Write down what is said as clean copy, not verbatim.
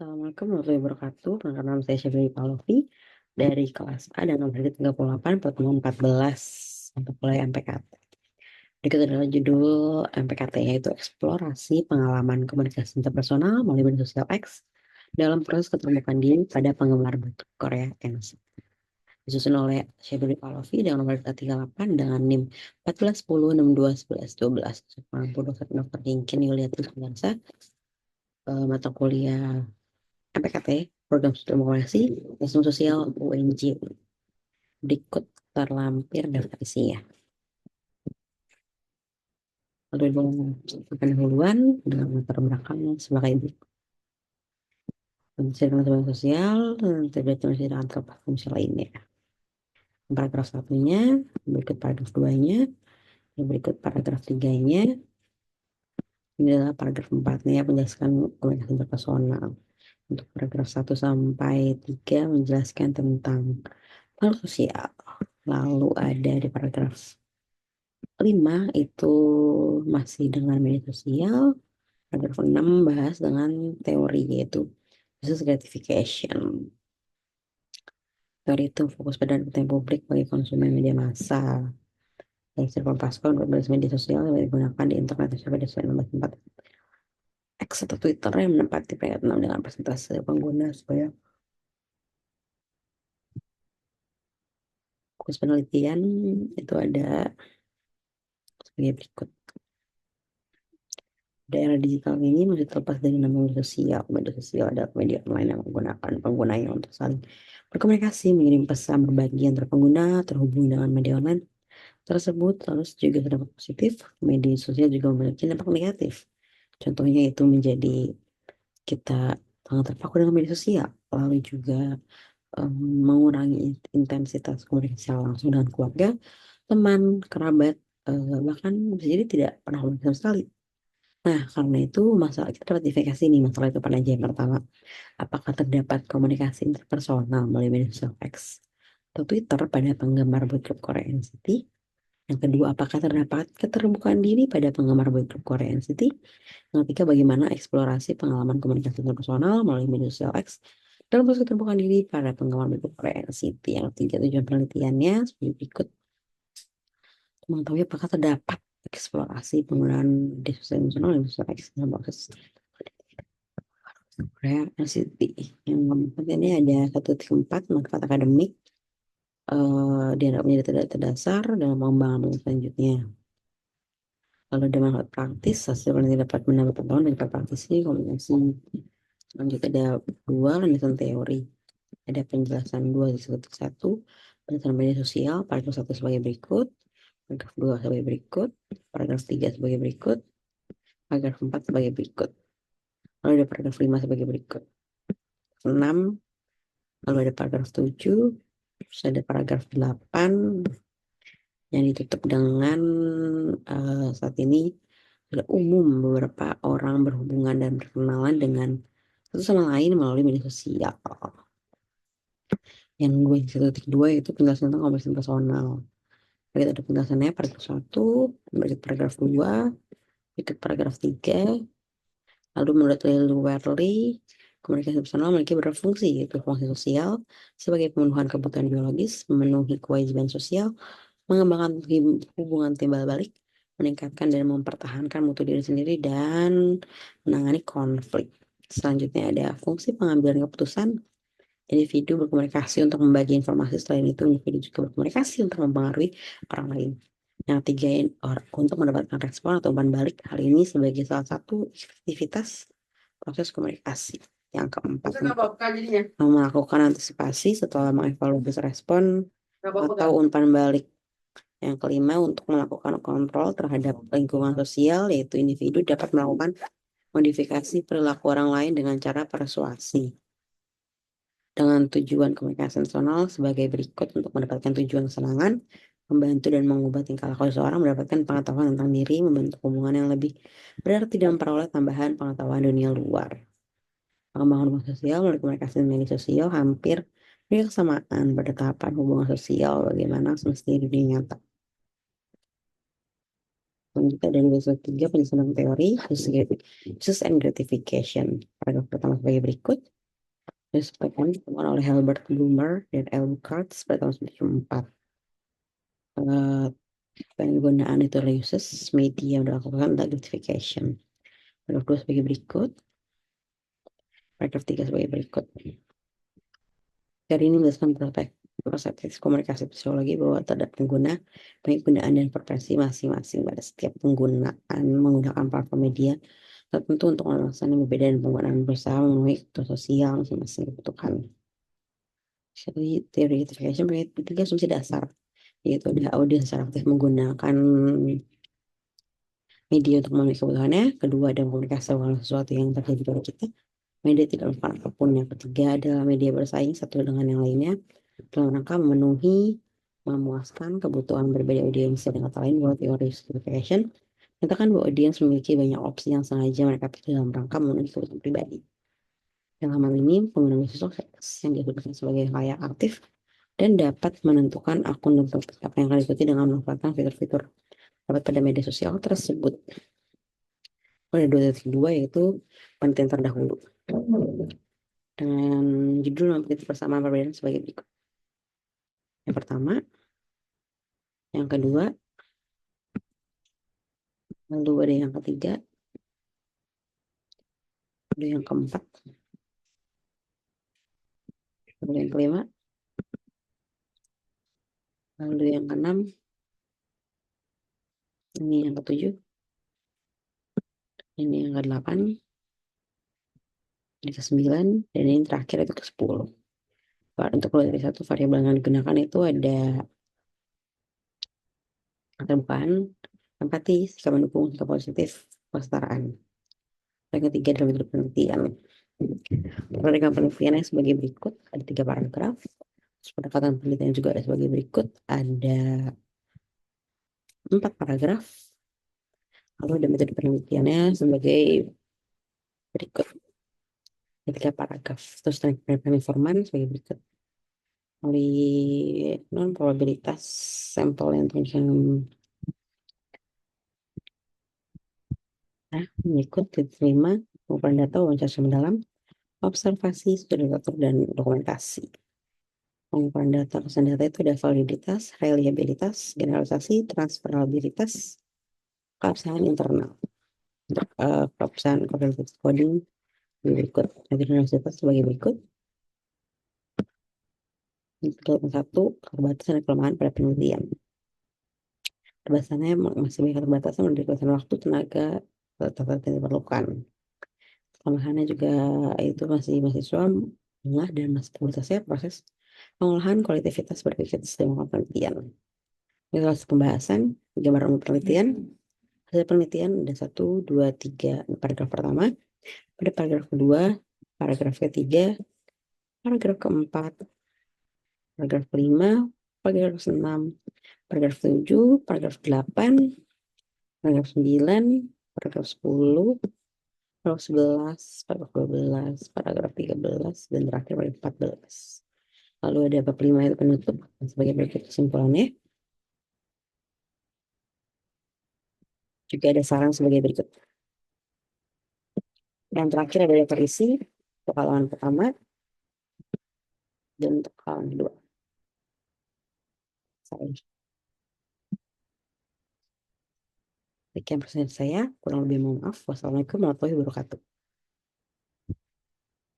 Assalamualaikum warahmatullahi wabarakatuh. Perkenalkan saya Syafri Palovi dari kelas A dengan grade 38 pertemuan 14 untuk mulai MPKT. Berikut adalah judul MPKT yaitu eksplorasi pengalaman komunikasi interpersonal melalui media sosial X dalam proses keterbukaan diri pada penggemar bentuk Korea NC. Disusun oleh Syafri Palovi dengan nomor 38 dengan NIM 1410621112. Mampu Dr. Dinkin Yuliati Sudarsa, mata kuliah MPKT, Program Studi Demokrasi, Sistem Sosial UNJ. Berikut terlampir daftar isinya. Lalu pendahuluan dengan latar belakang sebagai berikut. Penelitian teman sosial, terdapat dengan antar fungsi lainnya. Paragraf satunya, berikut paragraf duanya, berikut paragraf tiganya. Ini adalah paragraf empatnya menjelaskan komunikasi interpersonal. Untuk paragraf 1 sampai 3 menjelaskan tentang hal sosial. Lalu ada di paragraf 5 itu masih dengan media sosial. Paragraf 6 bahas dengan teori yaitu business gratification. Teori itu fokus pada kepentingan publik bagi konsumen media massa. Dan server paskon berbasis media sosial yang digunakan di internet pada tempat X atau Twitter yang menempati peringkat 6 dengan persentase pengguna supaya fokus penelitian itu ada sebagai berikut. Daerah digital ini masih terlepas dari nama media sosial. Media sosial adalah media online yang menggunakan penggunanya untuk saling berkomunikasi, mengirim pesan, berbagi antar pengguna, terhubung dengan media online tersebut. Terus juga terdapat positif, media sosial juga memiliki dampak negatif. Contohnya itu menjadi kita sangat terpaku dengan media sosial, lalu juga mengurangi intensitas komunikasi langsung dengan keluarga, teman, kerabat, bahkan bisa jadi tidak pernah komunikasi sama sekali. Nah, karena itu masalah kita dapat identifikasi nih masalah itu pada yang pertama. Apakah terdapat komunikasi interpersonal melalui media sosial X atau Twitter pada penggemar boy group Korea NCT? Yang kedua, apakah terdapat keterbukaan diri pada penggemar boy group Korea NCT? Yang ketiga, bagaimana eksplorasi pengalaman komunikasi interpersonal melalui media sosial X dalam proses keterbukaan diri pada penggemar boy group Korea NCT? Yang ketiga, tujuan penelitiannya sebagai berikut. Mengetahui apakah terdapat eksplorasi penggunaan media sosial emosional dan sosial X dalam proses Korea NCT. Yang keempat ini ada 1.4 manfaat akademik dianggap menjadi tidak terdasar dalam pengembangan selanjutnya. Lalu ada manfaat praktis, hasil penelitian dapat menambah pengetahuan dan praktisi komunikasi. Lanjut ada dua landasan teori. Ada penjelasan 2.1, penjelasan media sosial, paragraf 1 sebagai berikut, paragraf 2 sebagai berikut, paragraf 3 sebagai berikut, paragraf 4 sebagai berikut. Lalu ada paragraf 5 sebagai berikut. 6, lalu ada paragraf 7, terus ada paragraf 8 yang ditutup dengan saat ini sudah umum beberapa orang berhubungan dan berkenalan dengan satu sama lain melalui media sosial. Yang 2.1.2 itu penjelasan tentang komunikasi personal. Kita ada penjelasannya paragraf 1, berikut paragraf 2, berikut paragraf 3. Lalu menurut Lily Werley, komunikasi personal memiliki beberapa fungsi, yaitu fungsi sosial sebagai pemenuhan kebutuhan biologis, memenuhi kewajiban sosial, mengembangkan hubungan timbal balik, meningkatkan dan mempertahankan mutu diri sendiri, dan menangani konflik. Selanjutnya ada fungsi pengambilan keputusan. Individu berkomunikasi untuk membagi informasi, selain itu individu juga berkomunikasi untuk mempengaruhi orang lain. Yang tiga, untuk mendapatkan respon atau umpan balik. Hal ini sebagai salah satu aktivitas proses komunikasi. Yang keempat, melakukan antisipasi setelah mengevaluasi respon atau umpan balik. Yang kelima, untuk melakukan kontrol terhadap lingkungan sosial, yaitu individu dapat melakukan modifikasi perilaku orang lain dengan cara persuasi. Dengan tujuan komunikasi nasional sebagai berikut: untuk mendapatkan tujuan kesenangan, membantu dan mengubah tingkah laku seseorang, mendapatkan pengetahuan tentang diri, membentuk hubungan yang lebih berarti dan memperoleh tambahan pengetahuan dunia luar. Pengembangan hubungan sosial melalui komunikasi media sosial hampir punya kesamaan pada tahapan hubungan sosial bagaimana semestinya di dunia nyata. Selanjutnya dari episode 3 penyusunan teori, uses and gratification. Paragraf pertama sebagai berikut. Disebutkan ditemukan oleh Herbert Blumer dan Elbukart pada tahun 1994. Penggunaan itu uses media yang dilakukan untuk gratification. Paragraf 2 sebagai berikut. Paragraf 3 sebagai berikut. Dari ini menjelaskan perspektif komunikasi psikologi bahwa terhadap penggunaan dan preferensi masing-masing pada setiap penggunaan menggunakan platform media tertentu untuk alasan yang berbeda dan penggunaan berusaha memenuhi kebutuhan sosial masing-masing kebutuhan. Jadi teori gratification punya tiga asumsi dasar, yaitu ada audiens secara aktif menggunakan media untuk memenuhi kebutuhannya. Kedua, ada komunikasi dengan sesuatu yang terjadi pada kita. Media tidak melakukan apapun. Yang ketiga adalah media bersaing satu dengan yang lainnya dalam rangka memuaskan kebutuhan berbeda audiens. Dengan kata lain, bahwa teori gratification menyatakan bahwa audiens memiliki banyak opsi yang sengaja mereka pilih dalam rangka memenuhi kebutuhan pribadi. Dalam hal ini, pengguna sukses yang digunakan sebagai layak aktif dan dapat menentukan akun dan topik apa yang akan diikuti dengan memanfaatkan fitur-fitur dapat pada media sosial tersebut. Ada 2.2 yaitu penelitian terdahulu dengan judul penelitian persamaan perbedaan sebagai berikut. Yang pertama, yang kedua, lalu ada yang ketiga, ada yang keempat, lalu yang kelima, lalu yang keenam, ini yang ketujuh, ini yang ke-8, ini ke-9, dan ini terakhir itu ke-10. Untuk dari satu variabel yang digunakan itu ada keterbukaan, empati, sikap mendukung, sikap positif, kesetaraan. Yang ketiga dalam metode penelitian. Pendekatan penelitiannya sebagai berikut, ada 3 paragraf. Pendekatan penelitian juga ada sebagai berikut, ada 4 paragraf. Lalu ada metode penelitiannya sebagai berikut, ada 3 paragraf. Terus penelitian informan sebagai berikut. Melalui non-probabilitas sampel yang terjadi mengikut diterima pengumpulan data wawancara mendalam, observasi, studi literatur, dan dokumentasi. Pengumpulan data kesan data itu ada validitas, reliabilitas, generalisasi, transferabilitas, keabsahan internal. Untuk keabsahan coding berikut. Generalisasi sebagai berikut. Satu, keterbatasan dan kelemahan pada penelitian. Keterbatasannya masih banyak keterbatasan dari waktu, tenaga, yang diperlukan. Kelemahannya juga itu masih mahasiswa menengah dan masih terbatasnya proses pengolahan kualitatif berpikir dalam penelitian. Ini pembahasan gambaran umum penelitian. Hasil penelitian ada 1, 2, 3 paragraf pertama. Pada paragraf kedua, paragraf ketiga, paragraf keempat, paragraf kelima, paragraf 6, paragraf 7, paragraf 8, paragraf 9, paragraf 10, paragraf 11, paragraf 12, paragraf 13, dan terakhir paragraf 14. Lalu ada bab 5 itu penutup sebagai berikut kesimpulannya. Juga ada saran sebagai berikut. Yang terakhir ada daftar isi untuk halaman pertama dan untuk halaman kedua. Sekian persen saya, kurang lebih mohon maaf. Wassalamualaikum warahmatullahi wabarakatuh.